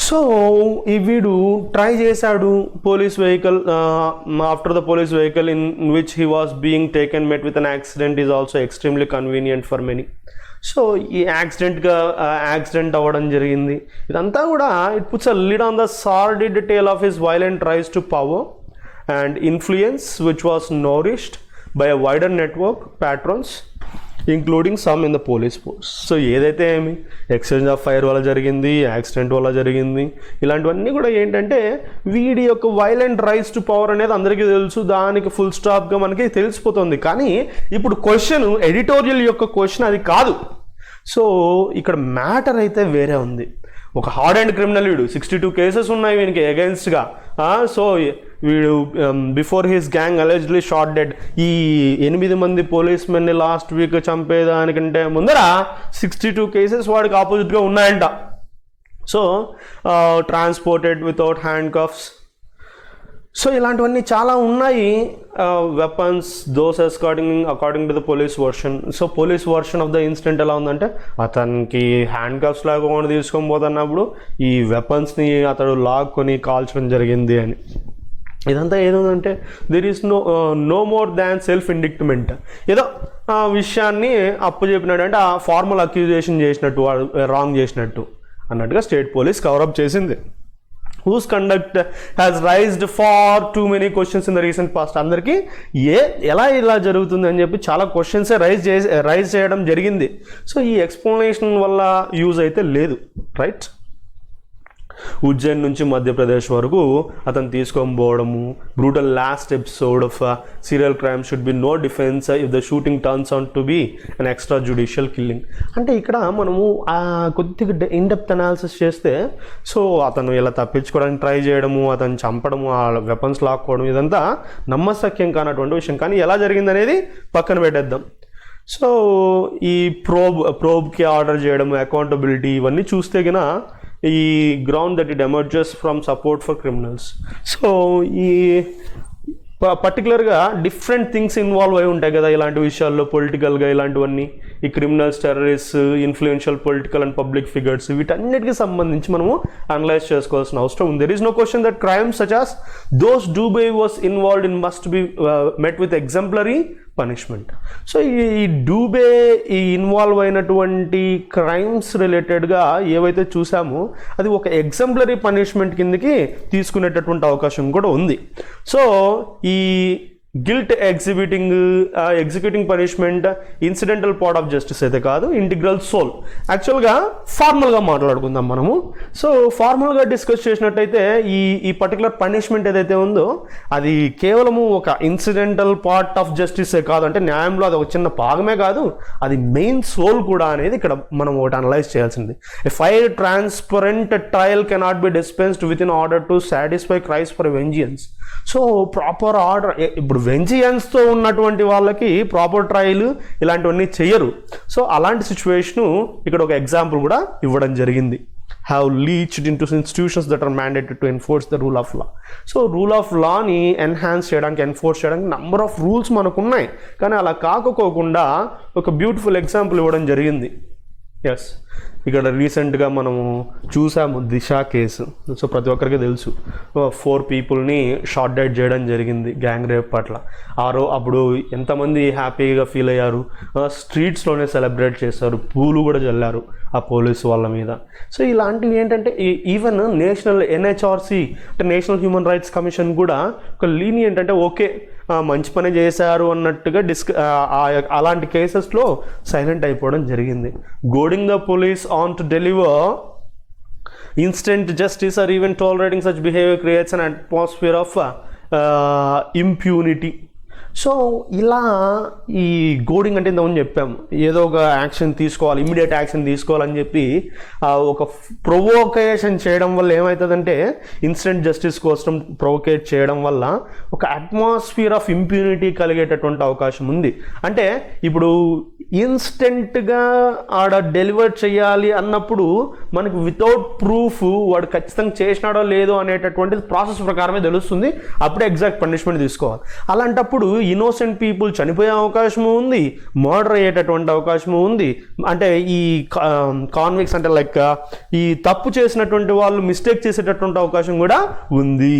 సో ఈ వీడు ట్రై చేశాడు police vehicle. After the police vehicle in which he was being taken met with an accident is also extremely convenient for many. So ఈ యాక్సిడెంట్ అవ్వడం జరిగింది. ఇదంతా కూడా it puts a lid on the sordid tale of his violent rise to power and influence which was nourished by a wider network patrons including some in the police force. So ఏదైతే ఏమి exchange of fire వల్ల జరిగింది, accident వల్ల జరిగింది, ఇలాంటివన్నీ కూడా ఏంటంటే వీడి యొక్క వైలెంట్ రైజ్ టు పవర్ అనేది అందరికీ తెలుసు, దానికి ఫుల్ స్టాప్గా మనకి తెలిసిపోతుంది. కానీ ఇప్పుడు క్వశ్చన్, ఎడిటోరియల్ యొక్క క్వశ్చన్ అది కాదు. సో ఇక్కడ మ్యాటర్ అయితే వేరే ఉంది. ఒక హార్డ్ అండ్ క్రిమినల్ వీడు, 62 కేసెస్ ఉన్నాయి వీనికి అగెన్స్ట్గా. సో వీడు before his gang allegedly shot dead. ఈ 8 మంది పోలీస్ మెన్ని లాస్ట్ వీక్ చంపేదానికంటే ముందర 62 కేసెస్ వాడికి ఆపోజిట్గా ఉన్నాయంట. So transported without handcuffs. So ఇలాంటివన్నీ చాలా ఉన్నాయి. Weapons those according to the police version. So police version of the incident ఎలా ఉందంటే, అతనికి హ్యాండ్ కఫ్స్ లేకుండా తీసుకొని పోతున్నప్పుడు ఈ వెపన్స్ని అతడు లాక్కొని కాల్చడం జరిగింది అని. ఇదంతా ఏదంటే there is no more than self indictment. ఏదో ఆ విషయాన్ని అప్పు చెప్పినాడు అంటే ఆ ఫార్మల్ అక్యూజేషన్ చేసినట్టు, వాడు రాంగ్ చేసినట్టు అన్నట్టుగా స్టేట్ పోలీస్ కవరప్ చేసింది. whose conduct has raised far too many questions in the recent past. అందరికీ ఇలా జరుగుతుంది అని చెప్పి చాలా క్వశ్చన్సే రైజ్ చేయడం జరిగింది. సో ఈ ఎక్స్ప్లెనేషన్ వల్ల యూజ్ అయితే లేదు, రైట్. ఉజ్జయిన్ నుంచి మధ్యప్రదేశ్ వరకు అతను తీసుకొని పోవడము, brutal last episode of serial crime should be no defence if the shooting turns out to be an extra judicial killing. అంటే ఇక్కడ మనము కొద్దిగా ఇన్డెప్త్ అనాలిసిస్ చేస్తే, సో అతను ఇలా తప్పించుకోవడానికి ట్రై చేయడము, అతను చంపడము, ఆ వెపన్స్ లాక్కోవడం, ఇదంతా నమ్మశక్యం కానటువంటి విషయం. కానీ ఎలా జరిగింది అనేది పక్కన పెట్టేద్దాం. సో ఈ ప్రోబ్కి ఆర్డర్ చేయడం, అకౌంటబిలిటీ, ఇవన్నీ చూస్తే గిన ఈ ground that it emerges from support for criminals. So ఈ పర్టికులర్గా డిఫరెంట్ థింగ్స్ ఇన్వాల్వ్ అయి ఉంటాయి కదా ఇలాంటి విషయాల్లో, పొలిటికల్గా ఇలాంటివన్నీ, ఈ criminals, terrorist, influential political and public figures, వీటన్నిటికీ సంబంధించి మనము అనలైజ్ చేసుకోవాల్సిన అవసరం ఉంది. There is no question that crimes such as those Dubey was involved in must be met with exemplary punishment. So ఈ డూబే ఈ ఇన్వాల్వ్ అయినటువంటి క్రైమ్స్ రిలేటెడ్గా ఏవైతే చూసామో అది ఒక ఎగ్జంప్లరీ పనిష్మెంట్ కిందకి తీసుకునేటటువంటి అవకాశం కూడా ఉంది. సో ఈ guilt executing punishment incidental part of justice అయితే కాదు, ఇంటిగ్రల్ సోల్. యాక్చువల్గా ఫార్మల్గా మాట్లాడుకుందాం మనము. సో ఫార్మల్గా డిస్కస్ చేసినట్టయితే ఈ పర్టికులర్ పనిష్మెంట్ ఏదైతే ఉందో అది కేవలము ఒక ఇన్సిడెంటల్ పార్ట్ ఆఫ్ జస్టిసే కాదు, అంటే న్యాయంలో అది ఒక చిన్న భాగమే కాదు, అది మెయిన్ సోల్ కూడా అనేది ఇక్కడ మనం ఒకటి అనలైజ్ చేయాల్సింది. A fair transparent trial cannot be dispensed with in order to satisfy cries for vengeance. So proper order, ఇప్పుడు వెంజియన్స్తో ఉన్నటువంటి వాళ్ళకి ప్రాపర్ ట్రయల్ ఇలాంటివన్నీ చెయ్యరు. సో అలాంటి సిచ్యువేషను ఇక్కడ ఒక ఎగ్జాంపుల్ కూడా ఇవ్వడం జరిగింది. Have leached in to institutions that are mandated to enforce the rule of law. So rule of లాని ఎన్హాన్స్ చేయడానికి, ఎన్ఫోర్స్ చేయడానికి నంబర్ ఆఫ్ రూల్స్ మనకు ఉన్నాయి, కానీ అలా కాకపోకుండా ఒక బ్యూటిఫుల్ ఎగ్జాంపుల్ ఇవ్వడం జరిగింది. ఎస్, ఇక్కడ రీసెంట్గా మనము చూసాము దిశ కేసు. సో ప్రతి ఒక్కరికి తెలుసు, 4 పీపుల్ని షార్ట్ డెడ్ చేయడం జరిగింది గ్యాంగ్ రేప్ పట్ల. అప్పుడు ఎంతమంది హ్యాపీగా ఫీల్ అయ్యారు, స్ట్రీట్స్లోనే సెలబ్రేట్ చేశారు, పూలు కూడా చల్లారు ఆ పోలీసు వాళ్ళ మీద. సో ఇలాంటివి ఏంటంటే ఈవెన్ నేషనల్ NHRC అంటే నేషనల్ హ్యూమన్ రైట్స్ కమిషన్ కూడా ఒక లీనియంట్, అంటే ఓకే మంచి పని చేశారు అన్నట్టుగా అలాంటి కేసెస్లో సైలెంట్ అయిపోవడం జరిగింది. Goading the police on to deliver instant justice R even tolerating such behaviour creates an atmosphere of impunity. So ఇలా ఈ గోడింగ్ అంటే ఇంతకుముందు చెప్పాము, ఏదో ఒక యాక్షన్ తీసుకోవాలి, ఇమీడియట్ యాక్షన్ తీసుకోవాలని చెప్పి ఒక ప్రొవోకేషన్ చేయడం వల్ల ఏమవుతుందంటే ఇన్స్టెంట్ జస్టిస్ కోసం ప్రొవోకేట్ చేయడం వల్ల ఒక అట్మాస్ఫియర్ ఆఫ్ ఇంప్యూనిటీ కలిగేటటువంటి అవకాశం ఉంది. అంటే ఇప్పుడు ఇన్స్టెంట్గా ఆడ డెలివర్ చేయాలి అన్నప్పుడు మనకు వితౌట్ ప్రూఫ్ వాడు ఖచ్చితంగా చేసినాడో లేదో అనేటటువంటిది ప్రాసెస్ ప్రకారమే తెలుస్తుంది, అప్పుడే ఎగ్జాక్ట్ పనిష్మెంట్ తీసుకోవాలి. అలాంటప్పుడు ఇన్నోసెంట్ పీపుల్ చనిపోయే అవకాశము ఉంది, మర్డర్ అయ్యేటటువంటి అవకాశము ఉంది. అంటే ఈ కాన్విక్స్ అంటే లైక్ ఈ తప్పు చేసినటువంటి వాళ్ళు మిస్టేక్ చేసేటటువంటి అవకాశం కూడా ఉంది.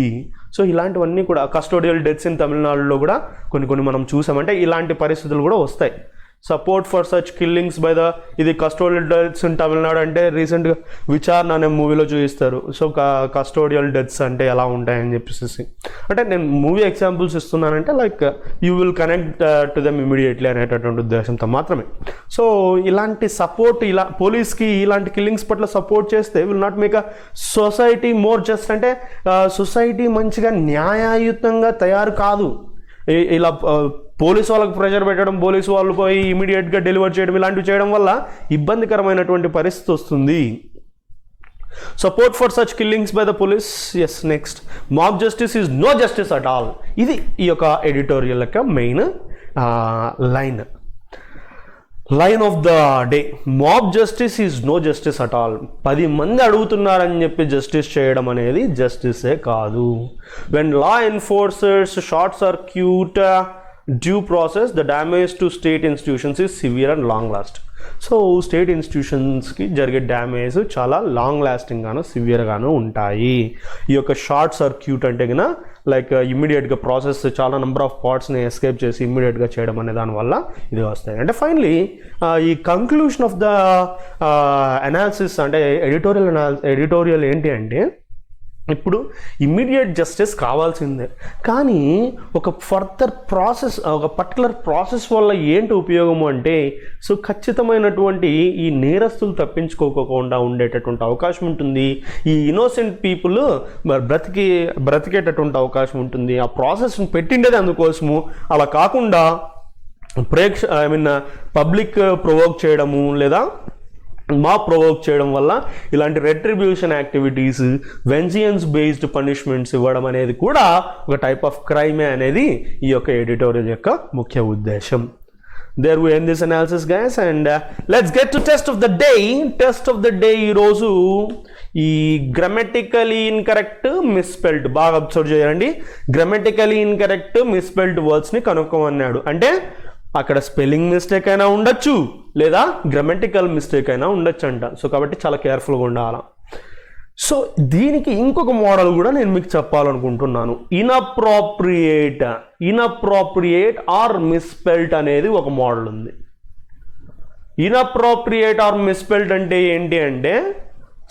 సో ఇలాంటివన్నీ కూడా కస్టోడియల్ డెత్స్ ఇన్ తమిళనాడులో కూడా కొన్ని మనం చూసామంటే ఇలాంటి పరిస్థితులు కూడా వస్తాయి. Support for such killings by the ఇది కస్టోడియల్ డెత్స్ ఇన్ తమిళనాడు అంటే రీసెంట్గా విచారణ అనే మూవీలో చూపిస్తారు. సో కస్టోడియల్ డెత్స్ అంటే ఎలా ఉంటాయని చెప్పేసి, అంటే నేను మూవీ ఎగ్జాంపుల్స్ ఇస్తున్నానంటే like you will connect to them immediately అనేటటువంటి ఉద్దేశంతో మాత్రమే. సో ఇలాంటి సపోర్ట్, ఇలా పోలీస్కి ఇలాంటి కిల్లింగ్స్ పట్ల సపోర్ట్ చేస్తే will not make a society more just. అంటే సొసైటీ మంచిగా న్యాయయుతంగా తయారు కాదు. ఇలా పోలీసు వాళ్ళకి ప్రెషర్ పెట్టడం, పోలీసు వాళ్ళు పోయి ఇమీడియట్గా డెలివర్ చేయడం, ఇలాంటివి చేయడం వల్ల ఇబ్బందికరమైనటువంటి పరిస్థితి వస్తుంది. Support for such killings by the police. Yes, next mob justice is no justice at all. ఇది ఈ యొక్క ఎడిటోరియల్ యొక్క main line of the day. Mob justice is no justice at all. 10 మంది అడుగుతున్నారని చెప్పి జస్టిస్ చేయడం అనేది జస్టిసే కాదు. When law enforcers short circuit due process, the damage to state institutions is severe and long last. So state ఇన్స్టిట్యూషన్స్కి జరిగే damage చాలా లాంగ్ లాస్టింగ్ గాను సివియర్గాను ఉంటాయి. ఈ యొక్క షార్ట్ సర్క్యూట్ అంటే కన్నా లైక్ ఇమ్మీడియట్గా ప్రాసెస్ చాలా నెంబర్ ఆఫ్ పార్ట్స్ని ఎస్కేప్ చేసి ఇమ్మీడియట్గా చేయడం అనే దానివల్ల ఇది వస్తాయి. అంటే ఫైనలీ ఈ కంక్లూషన్ ఆఫ్ ద అనాలిసిస్ అంటే ఎడిటోరియల్ ఏంటి అంటే, ఇప్పుడు ఇమ్మీడియట్ జస్టిస్ కావాల్సిందే, కానీ ఒక ఫర్దర్ ప్రాసెస్, ఒక పర్టికులర్ ప్రాసెస్ వల్ల ఏంటి ఉపయోగము అంటే, సో ఖచ్చితమైనటువంటి ఈ నేరస్తులు తప్పించుకోకుండా ఉండేటటువంటి అవకాశం ఉంటుంది. ఈ ఇన్నోసెంట్ పీపుల్ బ్రతికేటటువంటి అవకాశం ఉంటుంది. ఆ ప్రాసెస్ని పెట్టిండేది అందుకోసము. అలా కాకుండా పబ్లిక్ ప్రొవోక్ చేయడము లేదా ప్రొవోక్ చేయడం వల్ల ఇలాంటి రెట్రిబ్యూషన్ యాక్టివిటీస్, వెంజియన్స్ బేస్డ్ పనిష్మెంట్స్ ఇవ్వడం అనేది కూడా ఒక టైప్ ఆఫ్ క్రైమే అనేది ఈ యొక్క ఎడిటోరియల్ యొక్క ముఖ్య ఉద్దేశం. There we end this analysis, guys, and let's get to test of the day. Test of the day ఈరోజు ఈ గ్రామటికలీ ఇన్కరెక్ట్ మిస్స్పెల్డ్ బాగా అబ్జర్వ్ చేయండి. గ్రామటికలీ ఇన్కరెక్ట్ మిస్స్పెల్డ్ వర్డ్స్ని కనుక్కోమన్నాడు. అంటే అక్కడ స్పెల్లింగ్ మిస్టేక్ అయినా ఉండొచ్చు లేదా గ్రామటికల్ మిస్టేక్ అయినా ఉండొచ్చు అంట. సో కాబట్టి చాలా కేర్ఫుల్గా ఉండాలి. సో దీనికి ఇంకొక మోడల్ కూడా నేను మీకు చెప్పాలనుకుంటున్నాను. ఇన్అప్రోప్రియేట్ ఆర్ మిస్స్పెల్డ్ అనేది ఒక మోడల్ ఉంది. ఇన్అప్రోప్రియేట్ ఆర్ మిస్స్పెల్డ్ అంటే ఏంటి అంటే,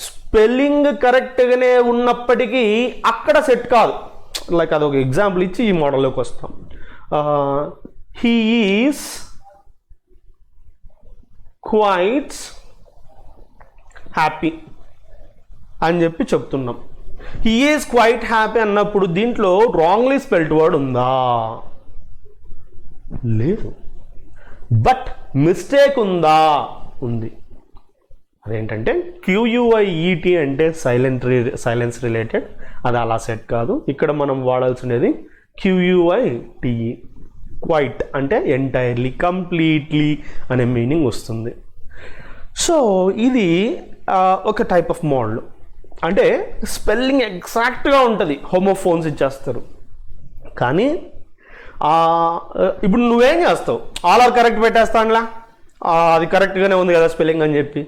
స్పెల్లింగ్ కరెక్ట్గానే ఉన్నప్పటికీ అక్కడ సెట్ కాదు. లైక్ అదొక ఎగ్జాంపుల్ ఇచ్చి ఈ మోడల్లోకి వస్తాం. He is quite happy అని చెప్పి చెప్తున్నాం. He is quite happy అన్నప్పుడు దీంట్లో రాంగ్లీ స్పెల్డ్ వర్డ్ ఉందా? లేదు. బట్ మిస్టేక్ ఉందా? ఉంది. అదేంటంటే QUIET అంటే సైలెన్స్ రిలేటెడ్, అది అలా సెట్ కాదు. ఇక్కడ మనం వాడాల్సినది QUITE. క్వైట్ అంటే ఎంటైర్లీ, కంప్లీట్లీ అనే మీనింగ్ వస్తుంది. సో ఇది ఒక టైప్ ఆఫ్ మోడల్. అంటే స్పెల్లింగ్ ఎగ్జాక్ట్గా ఉంటుంది, హోమోఫోన్స్ ఇచ్చేస్తారు. కానీ ఇప్పుడు నువ్వేం చేస్తావు? ఆల్ ఆర్ కరెక్ట్ పెట్టేస్తానులా, అది కరెక్ట్గానే ఉంది కదా స్పెల్లింగ్ అని చెప్పి,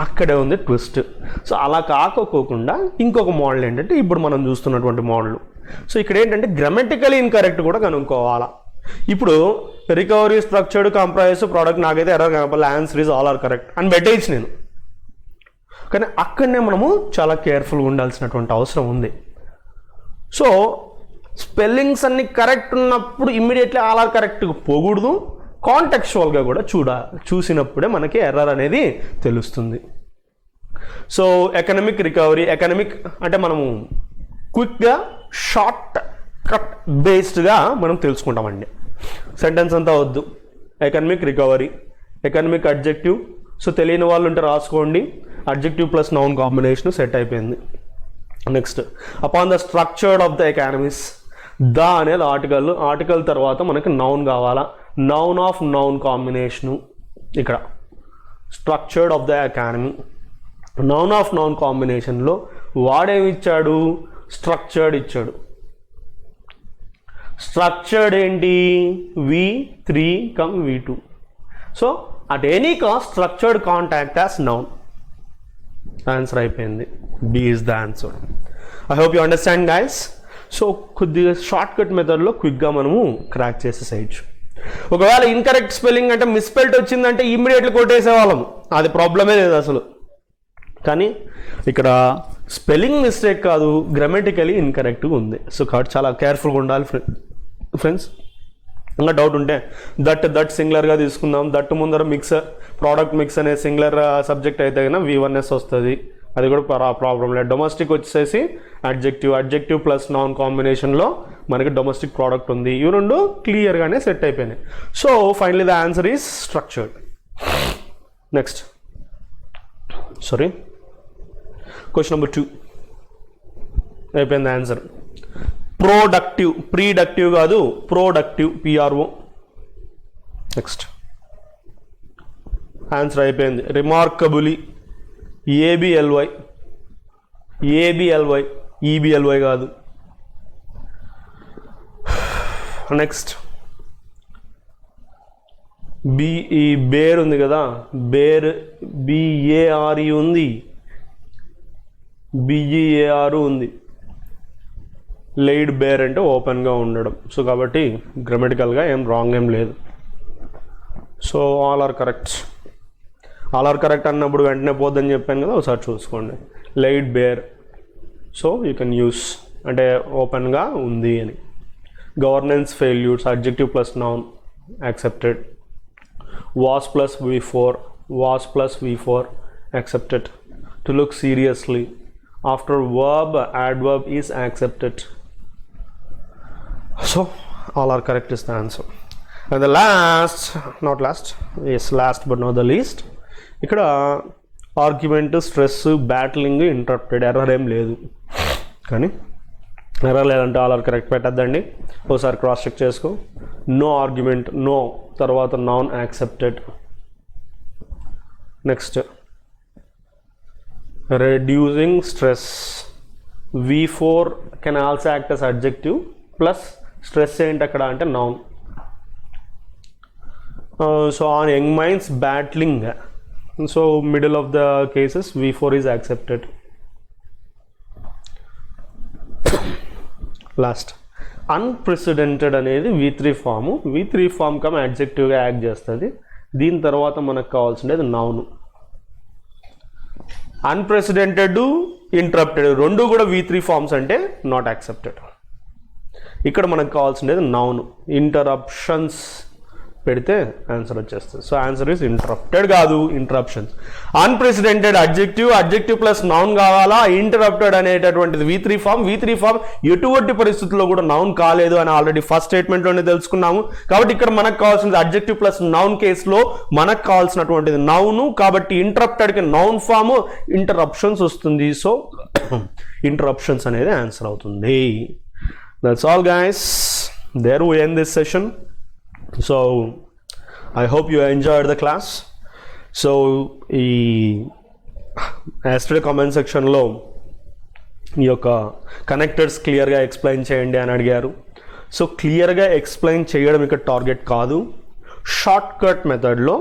అక్కడే ఉంది ట్విస్ట్. సో అలా కాకోకుండా ఇంకొక మోడల్ ఏంటంటే ఇప్పుడు మనం చూస్తున్నటువంటి మోడల్. సో ఇక్కడ ఏంటంటే గ్రామటికలీ ఇన్కరెక్ట్ కూడా కనుక్కోవాలా. ఇప్పుడు రికవరీ స్ట్రక్చర్డ్ కంప్రైజ్ ప్రోడక్ట్ నాకైతే ఎర్రర్ కనపడాలి, answer is all are correct అని పెట్టేసి నేను. కానీ అక్కడనే మనము చాలా కేర్ఫుల్గా ఉండాల్సినటువంటి అవసరం ఉంది. సో స్పెల్లింగ్స్ అన్ని కరెక్ట్ ఉన్నప్పుడు ఇమ్మీడియట్లీ ఆల్ ఆర్ కరెక్ట్గా పోకూడదు. కాంటెక్చువల్గా కూడా చూసినప్పుడే మనకి ఎర్రర్ అనేది తెలుస్తుంది. సో ఎకనమిక్ రికవరీ, ఎకనమిక్ అంటే మనము క్విక్గా షార్ట్ కట్ బేస్డ్గా మనం తెలుసుకుంటామండి. సెంటెన్స్ అంతా వద్దు. Economic recovery, economic adjective. So తెలియని వాళ్ళు ఉంటే రాసుకోండి. Adjective plus noun combination set అయిపోయింది. Next, upon the structured of the economies. The అనేది ఆర్టికల్ తర్వాత మనకి నౌన్ కావాలా. నౌన్ ఆఫ్ నౌన్ కాంబినేషను ఇక్కడ structured of the economy. Noun of noun కాంబినేషన్లో వాడేమి ఇచ్చాడు? స్ట్రక్చర్డ్ ఇచ్చాడు. స్ట్రక్చర్డ్ ఏంటి? V3 come V2. So at any cost structured contact as noun. Answer అయిపోయింది. B is the answer. I hope you understand guys. So కొద్దిగా short cut మెథడ్లో క్విక్గా మనము క్రాక్ చేసేసేయచ్చు. ఒకవేళ ఇన్కరెక్ట్ స్పెల్లింగ్ అంటే మిస్పెల్ట్ వచ్చిందంటే ఇమ్మీడియట్లీ కొట్టేసేవాళ్ళం, అది ప్రాబ్లమే లేదు అసలు. కానీ ఇక్కడ స్పెల్లింగ్ మిస్టేక్ కాదు, గ్రామటికలీ ఇన్కరెక్ట్గా ఉంది. సో కాబట్టి చాలా కేర్ఫుల్గా ఉండాలి ఫ్రెండ్స్. ఇంకా డౌట్ ఉంటే దట్ సింగులర్గా తీసుకుందాం. దట్ ముందర ప్రోడక్ట్ మిక్స్ అనే సింగులర్ సబ్జెక్ట్ అయితే కన్నా V1S వస్తుంది, అది కూడా ప్రాబ్లం లేదు. డొమెస్టిక్ వచ్చేసి అడ్జెక్టివ్ ప్లస్ నాన్ కాంబినేషన్లో మనకి డొమెస్టిక్ ప్రోడక్ట్ ఉంది. ఇవి రెండు క్లియర్గానే సెట్ అయిపోయినాయి. So finally the answer is structured. Next, sorry, question number 2 అయిపోయింది ఆన్సర్. ప్రోడక్టివ్, ప్రీడక్టివ్ కాదు, ప్రోడక్టివ్, PRO. నెక్స్ట్ ఆన్సర్ అయిపోయింది. రిమార్కబులీ, ABLY, EBLY కాదు. నెక్స్ట్ ఈ బేర్ ఉంది కదా, బేర్ BARE ఉంది, BEAR ఉంది. లెయిడ్ బేర్ అంటే ఓపెన్గా ఉండడం. సో కాబట్టి గ్రామటికల్గా ఏం రాంగ్ ఏం లేదు. సో ఆల్ ఆర్ కరెక్ట్ అన్నప్పుడు వెంటనే పోద్దని చెప్పాను కదా, ఒకసారి చూసుకోండి. Laid bare, so you can use అంటే ఓపెన్గా ఉంది అని. Governance failures, adjective plus noun accepted. was plus V4 accepted. To look seriously, after verb adverb is accepted. So all are correct is the answer. And the last but not the least, ఇక్కడ argument, stress, బ్యాటిలింగ్, interrupted, error ఏం లేదు. కానీ error లేదంటే all are correct పెట్టద్దండి. ఒకసారి cross check చేసుకో. No argument, no, తర్వాత non accepted. Next, reducing stress, V4 can also act as adjective plus stress ఏంటి అక్కడ అంటే noun. So on young minds battling, so middle of the cases V4 is accepted. Last, unprecedented అనేది V3 form come అడ్జెక్టివ్గా act చేస్తుంది. దీని తర్వాత మనకు కావాల్సిండేది noun. Unprecedented, interrupted రెండు కూడా V3 ఫామ్స్ అంటే నాట్ యాక్సెప్టెడ్. ఇక్కడ మనకు కావాల్సిండేది నౌను. ఇంటరప్షన్స్ పెడితే ఆన్సర్ వచ్చేస్తుంది. సో ఆన్సర్ ఈస్ ఇంటరప్టెడ్ కాదు, interruptions. Unprecedented adjective plus noun కావాలా. ఇంటరప్టెడ్ అనేటటువంటిది V3 ఫామ్ ఎటువంటి పరిస్థితుల్లో కూడా నౌన్ కాలేదు అని ఆల్రెడీ ఫస్ట్ స్టేట్మెంట్లోనే తెలుసుకున్నాము. కాబట్టి ఇక్కడ మనకు కావాల్సింది అడ్జెక్టివ్ ప్లస్ నౌన్ కేసులో మనకు కావాల్సినటువంటిది నౌను. కాబట్టి ఇంటరప్టెడ్కి నౌన్ ఫామ్, ఇంటరప్షన్స్ వస్తుంది. సో ఇంటరప్షన్స్ అనేది ఆన్సర్ అవుతుంది. That's all guys. There we end this session. So I hope you enjoyed the class. So ఈ yesterday comment సెక్షన్లో ఈ యొక్క కనెక్టర్స్ క్లియర్గా ఎక్స్ప్లెయిన్ చేయండి అని అడిగారు. సో క్లియర్గా ఎక్స్ప్లెయిన్ చేయడం ఇక్కడ టార్గెట్ కాదు. షార్ట్ కట్ మెథడ్లో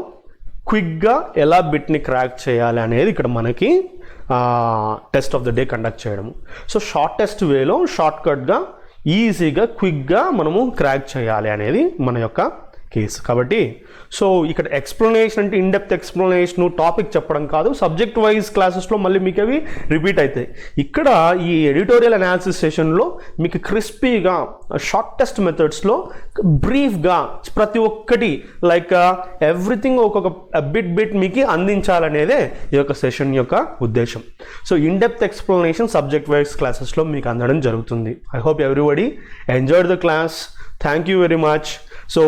క్విక్గా ఎలా బిట్ని క్రాక్ చేయాలి అనేది ఇక్కడ మనకి test of the day conduct చేయడము. సో షార్టెస్ట్ వేలో షార్ట్కట్గా ఈజీగా క్విక్గా మనము క్రాక్ చేయాలి అనేది మన యొక్క కేసు. కాబట్టి సో ఇక్కడ ఎక్స్ప్లెనేషన్ అంటే ఇన్డెప్త్ ఎక్స్ప్లెనేషన్, టాపిక్ చెప్పడం కాదు. సబ్జెక్ట్ వైజ్ క్లాసెస్లో మళ్ళీ మీకు అవి రిపీట్ అవుతాయి. ఇక్కడ ఈ ఎడిటోరియల్ అనాలిసిస్ సెషన్లో మీకు క్రిస్పీగా షార్టెస్ట్ మెథడ్స్లో బ్రీఫ్గా ప్రతి ఒక్కటి లైక్ ఎవ్రీథింగ్ ఒక్కొక్క బిట్ మీకు అందించాలనేదే ఈ యొక్క సెషన్ యొక్క ఉద్దేశం. So in depth explanation subject wise క్లాసెస్లో మీకు అందడం జరుగుతుంది. I hope everybody enjoyed the class. Thank you very much. So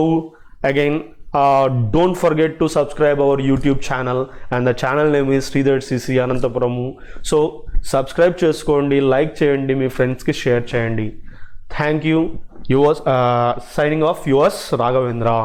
again, don't forget to subscribe our YouTube channel, and the channel name is Sridhar CC Anantapuramu. So subscribe చేసుకోండి, like చేయండి, మీ ఫ్రెండ్స్కి share చేయండి. Thank you. Yours signing off, yours Raghavendra.